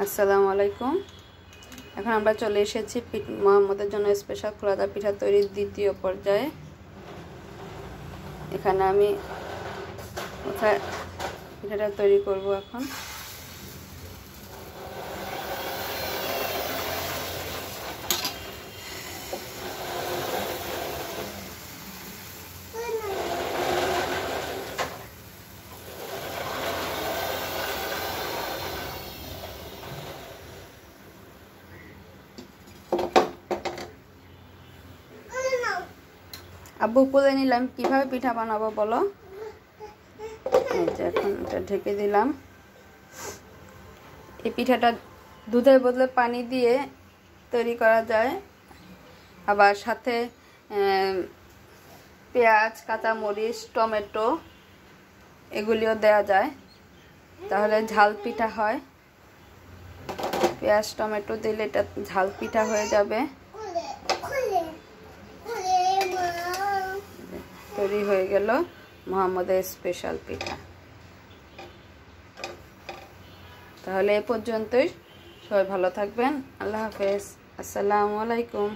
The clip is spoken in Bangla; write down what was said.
আসসালামু আলাইকুম। এখন আমরা চলে এসেছি মোহাম্মদের জন্য স্পেশাল খোলাদা পিঠা তৈরির দ্বিতীয় পর্যায়ে। এখানে আমি পিঠাটা তৈরি করব এখন। আব্বু বলে নিলাম কিভাবে পিঠা বানাবো বলো। এই যে এখন এটা ঢেকে দিলাম। এই পিঠাটা দুধের বদলে পানি দিয়ে তৈরি করা যায়, আবার সাথে পেঁয়াজ, কাঁচামরিচ, টমেটো এগুলিও দেওয়া যায়, তাহলে ঝাল পিঠা হয়। পেঁয়াজ টমেটো দিলে এটা ঝাল পিঠা হয়ে যাবে। তৈরি হয়ে গেল মোহাম্মদের স্পেশাল পিঠা। তাহলে এ পর্যন্তই, সবাই ভালো থাকবেন। আল্লাহ হাফেজ। আসসালামু আলাইকুম।